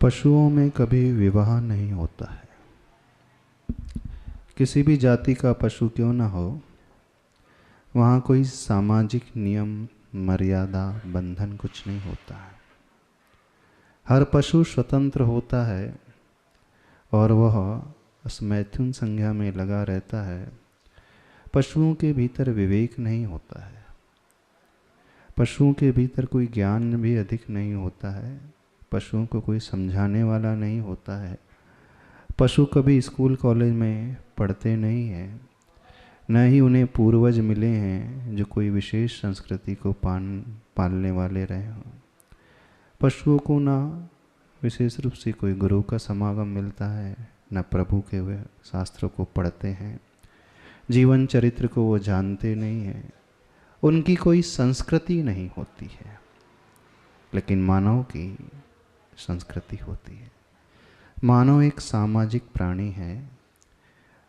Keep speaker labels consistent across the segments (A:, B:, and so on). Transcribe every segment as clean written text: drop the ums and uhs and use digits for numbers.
A: पशुओं में कभी विवाह नहीं होता है। किसी भी जाति का पशु क्यों न हो, वहाँ कोई सामाजिक नियम, मर्यादा, बंधन कुछ नहीं होता है। हर पशु स्वतंत्र होता है और वह उस मैथुन संज्ञा में लगा रहता है। पशुओं के भीतर विवेक नहीं होता है। पशुओं के भीतर कोई ज्ञान भी अधिक नहीं होता है। पशुओं को कोई समझाने वाला नहीं होता है। पशु कभी स्कूल कॉलेज में पढ़ते नहीं हैं, न ही उन्हें पूर्वज मिले हैं जो कोई विशेष संस्कृति को पालने वाले रहे हों। पशुओं को ना विशेष रूप से कोई गुरु का समागम मिलता है, न प्रभु के वे शास्त्रों को पढ़ते हैं। जीवन चरित्र को वो जानते नहीं हैं। उनकी कोई संस्कृति नहीं होती है। लेकिन मानव की संस्कृति होती है। मानव एक सामाजिक प्राणी है।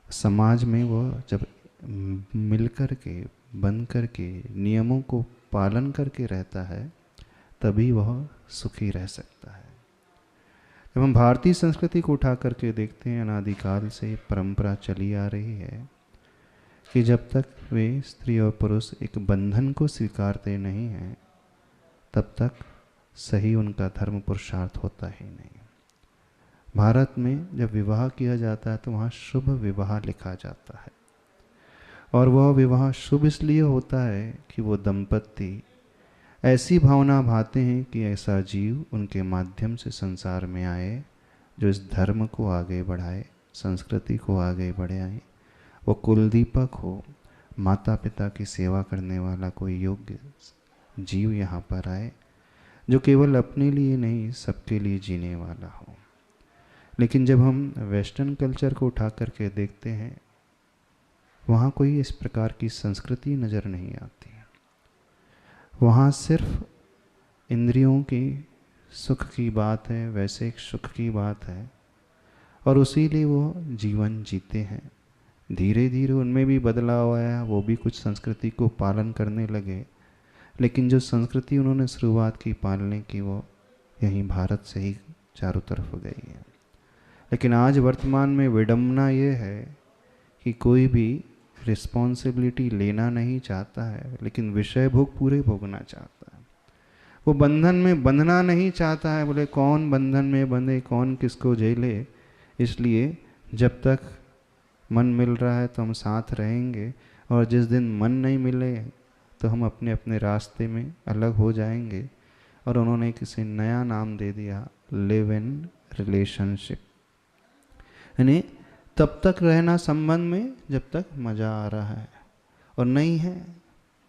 A: समाज में वो जब मिलकर के, बन कर के, नियमों को पालन करके रहता है, तभी वह सुखी रह सकता है। जब हम भारतीय संस्कृति को उठा करके देखते हैं, अनादिकाल से परंपरा चली आ रही है कि जब तक वे स्त्री और पुरुष एक बंधन को स्वीकारते नहीं हैं, तब तक सही उनका धर्म पुरुषार्थ होता ही नहीं। भारत में जब विवाह किया जाता है तो वहाँ शुभ विवाह लिखा जाता है, और वह विवाह शुभ इसलिए होता है कि वो दंपत्ति ऐसी भावना भाते हैं कि ऐसा जीव उनके माध्यम से संसार में आए जो इस धर्म को आगे बढ़ाए, संस्कृति को आगे बढ़ाए। वो कुलदीपक हो, माता पिता की सेवा करने वाला कोई योग्य जीव यहाँ पर आए जो केवल अपने लिए नहीं, सबके लिए जीने वाला हो। लेकिन जब हम वेस्टर्न कल्चर को उठा करके देखते हैं, वहाँ कोई इस प्रकार की संस्कृति नज़र नहीं आती है। वहाँ सिर्फ इंद्रियों की सुख की बात है, वैसे एक सुख की बात है, और उसी लिए वो जीवन जीते हैं। धीरे धीरे उनमें भी बदलाव आया, वो भी कुछ संस्कृति को पालन करने लगे। लेकिन जो संस्कृति उन्होंने शुरुआत की पालने की, वो यहीं भारत से ही चारों तरफ गई है। लेकिन आज वर्तमान में विडंबना ये है कि कोई भी रिस्पॉन्सिबिलिटी लेना नहीं चाहता है, लेकिन विषय भोग पूरे भोगना चाहता है। वो बंधन में बंधना नहीं चाहता है। बोले कौन बंधन में बंधे, कौन किसको झेले। इसलिए जब तक मन मिल रहा है तो हम साथ रहेंगे, और जिस दिन मन नहीं मिले तो हम अपने अपने रास्ते में अलग हो जाएंगे। और उन्होंने किसी नया नाम दे दिया, लिव इन रिलेशनशिप। यानी तब तक रहना संबंध में जब तक मज़ा आ रहा है, और नहीं है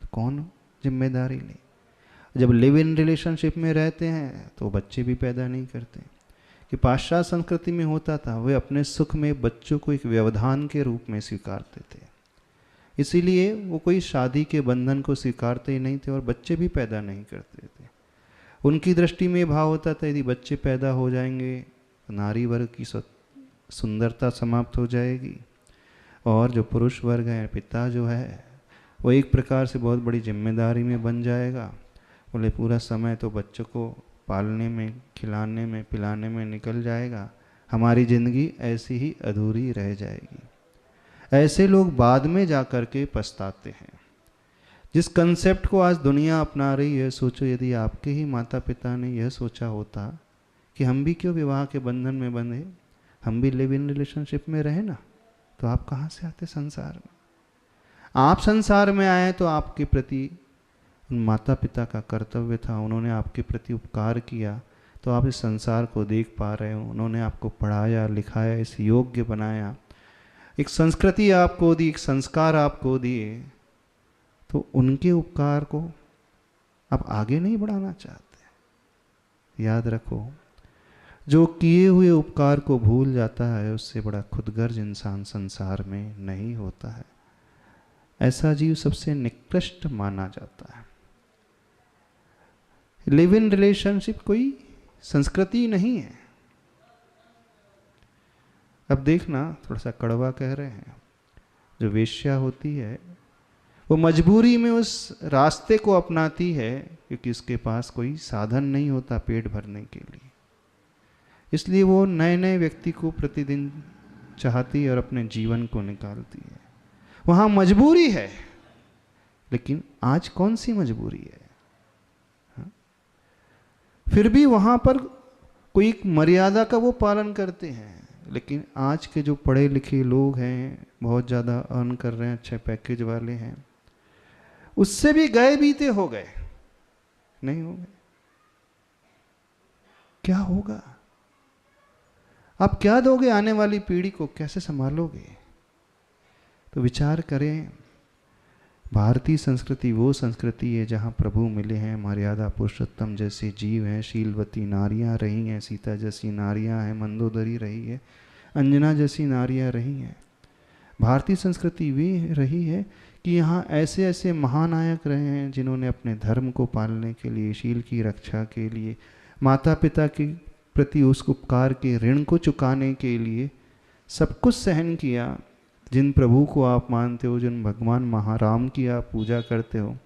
A: तो कौन जिम्मेदारी ले। जब लिव इन रिलेशनशिप में रहते हैं तो बच्चे भी पैदा नहीं करते। कि पाश्चात्य संस्कृति में होता था, वे अपने सुख में बच्चों को एक व्यवधान के रूप में स्वीकारते थे। इसीलिए वो कोई शादी के बंधन को स्वीकारते ही नहीं थे और बच्चे भी पैदा नहीं करते थे। उनकी दृष्टि में भाव होता था, यदि बच्चे पैदा हो जाएंगे तो नारी वर्ग की सुंदरता समाप्त हो जाएगी, और जो पुरुष वर्ग है, पिता जो है, वो एक प्रकार से बहुत बड़ी जिम्मेदारी में बन जाएगा। बोले पूरा समय तो बच्चों को पालने में, खिलाने में, पिलाने में निकल जाएगा, हमारी ज़िंदगी ऐसी ही अधूरी रह जाएगी। ऐसे लोग बाद में जा कर के पछताते हैं। जिस कंसेप्ट को आज दुनिया अपना रही है, सोचो यदि आपके ही माता पिता ने यह सोचा होता कि हम भी क्यों विवाह के बंधन में बंधे, हम भी लिव इन रिलेशनशिप में रहे ना, तो आप कहाँ से आते संसार में। आप संसार में आए तो आपके प्रति उन माता पिता का कर्तव्य था, उन्होंने आपके प्रति उपकार किया, तो आप इस संसार को देख पा रहे हो। उन्होंने आपको पढ़ाया, लिखाया, इस योग्य बनाया, एक संस्कृति आपको दी, एक संस्कार आपको दिए, तो उनके उपकार को आप आगे नहीं बढ़ाना चाहते। याद रखो, जो किए हुए उपकार को भूल जाता है, उससे बड़ा खुदगर्ज इंसान संसार में नहीं होता है। ऐसा जीव सबसे निकृष्ट माना जाता है। लिव इन रिलेशनशिप कोई संस्कृति नहीं है। अब देखना, थोड़ा सा कड़वा कह रहे हैं, जो वेश्या होती है वो मजबूरी में उस रास्ते को अपनाती है क्योंकि उसके पास कोई साधन नहीं होता पेट भरने के लिए। इसलिए वो नए नए व्यक्ति को प्रतिदिन चाहती है और अपने जीवन को निकालती है। वहाँ मजबूरी है, लेकिन आज कौन सी मजबूरी है? हाँ? फिर भी वहाँ पर कोई एक मर्यादा का वो पालन करते हैं। लेकिन आज के जो पढ़े लिखे लोग हैं, बहुत ज़्यादा अर्न कर रहे हैं, अच्छे पैकेज वाले हैं, उससे भी गए बीते हो गए, नहीं हो गए। क्या होगा? आप क्या दोगे आने वाली पीढ़ी को? कैसे संभालोगे? तो विचार करें। भारतीय संस्कृति वो संस्कृति है जहाँ प्रभु मिले हैं, मर्यादा पुरुषोत्तम जैसे जीव हैं, शीलवती नारियाँ रही हैं, सीता जैसी नारियाँ हैं, मंदोदरी रही है, अंजना जैसी नारियाँ रही हैं। भारतीय संस्कृति भी रही है कि यहाँ ऐसे ऐसे महानायक रहे हैं जिन्होंने अपने धर्म को पालने के लिए, शील की रक्षा के लिए, माता पिता के प्रति उस उपकार के ऋण को चुकाने के लिए सब कुछ सहन किया। जिन प्रभु को आप मानते हो, जिन भगवान महाराम की आप पूजा करते हो,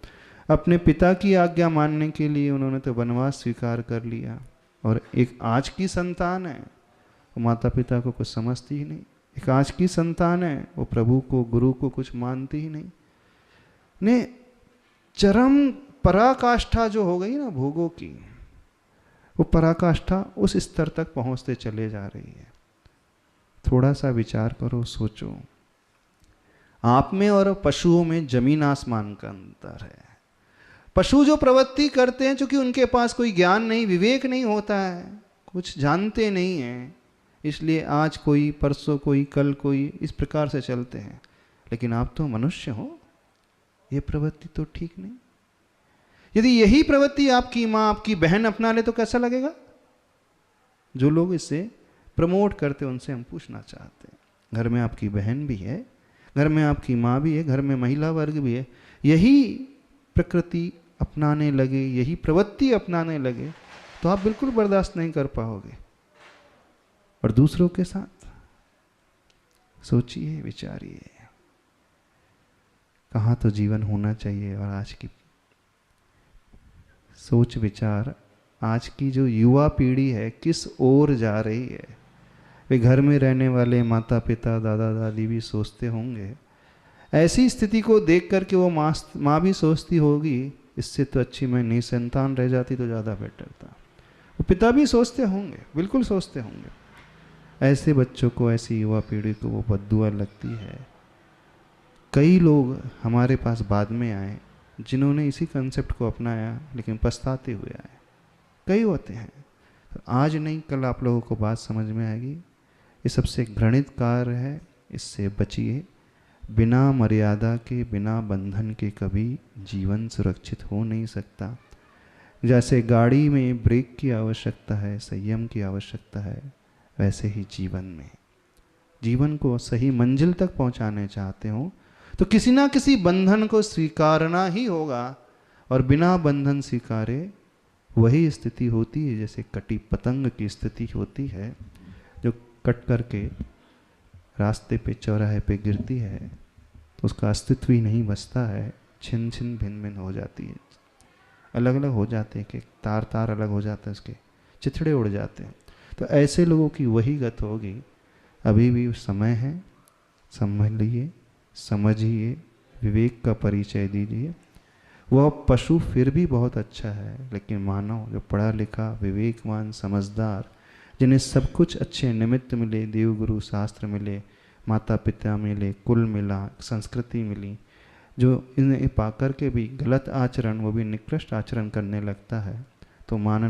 A: अपने पिता की आज्ञा मानने के लिए उन्होंने तो वनवास स्वीकार कर लिया। और एक आज की संतान है, वो माता पिता को कुछ समझती ही नहीं। एक आज की संतान है, वो प्रभु को, गुरु को कुछ मानती ही नहीं। ने चरम पराकाष्ठा जो हो गई ना भोगों की, वो पराकाष्ठा उस स्तर तक पहुंचते चले जा रही है। थोड़ा सा विचार करो, सोचो। आप में और पशुओं में जमीन आसमान का अंतर है। पशु जो प्रवृत्ति करते हैं, चूंकि उनके पास कोई ज्ञान नहीं, विवेक नहीं होता है, कुछ जानते नहीं हैं, इसलिए आज कोई, परसों कोई, कल कोई, इस प्रकार से चलते हैं। लेकिन आप तो मनुष्य हो, ये प्रवृत्ति तो ठीक नहीं। यदि यही प्रवृत्ति आपकी माँ, आपकी बहन अपना ले तो कैसा लगेगा? जो लोग इसे प्रमोट करते हैं उनसे हम पूछना चाहते हैं। घर में आपकी बहन भी है, घर में आपकी माँ भी है, घर में महिला वर्ग भी है, यही प्रकृति अपनाने लगे, यही प्रवृत्ति अपनाने लगे तो आप बिल्कुल बर्दाश्त नहीं कर पाओगे। और दूसरों के साथ सोचिए, विचारिए, कहाँ तो जीवन होना चाहिए। और आज की सोच विचार, आज की जो युवा पीढ़ी है किस ओर जा रही है। वे घर में रहने वाले माता पिता, दादा दादी भी सोचते होंगे, ऐसी स्थिति को देख करके वो माँ भी सोचती होगी, इससे तो अच्छी मैं निसंतान रह जाती तो ज़्यादा बेटर था। वो पिता भी सोचते होंगे, बिल्कुल सोचते होंगे। ऐसे बच्चों को, ऐसी युवा पीढ़ी को वो बद्दुआ लगती है। कई लोग हमारे पास बाद में आए जिन्होंने इसी कंसेप्ट को अपनाया, लेकिन पछताते हुए आए। कई होते हैं। तो आज नहीं, कल आप लोगों को बात समझ में आएगी। ये सबसे घृणित कार्य है, इससे बचिए। बिना मर्यादा के, बिना बंधन के कभी जीवन सुरक्षित हो नहीं सकता। जैसे गाड़ी में ब्रेक की आवश्यकता है, संयम की आवश्यकता है, वैसे ही जीवन में, जीवन को सही मंजिल तक पहुंचाने चाहते हो तो किसी ना किसी बंधन को स्वीकारना ही होगा। और बिना बंधन स्वीकारे वही स्थिति होती है जैसे कटी पतंग की स्थिति होती है, जो कट करके रास्ते पे, चौराहे पे गिरती है तो उसका अस्तित्व ही नहीं बचता है, छिन छिन भिन्न भिन्न हो जाती है, अलग अलग हो जाते हैं, कि तार तार अलग हो जाता है, उसके चिथड़े उड़ जाते हैं। तो ऐसे लोगों की वही गत होगी। अभी भी समय है, संभलिए, समझिए, विवेक का परिचय दीजिए। वह पशु फिर भी बहुत अच्छा है, लेकिन मानव जो पढ़ा लिखा, विवेकवान, समझदार, जिन्हें सब कुछ अच्छे निमित्त मिले, देवगुरु शास्त्र मिले, माता पिता मिले, कुल मिला, संस्कृति मिली, जो इन्हें पाकर के भी गलत आचरण, वो भी निकृष्ट आचरण करने लगता है, तो मानना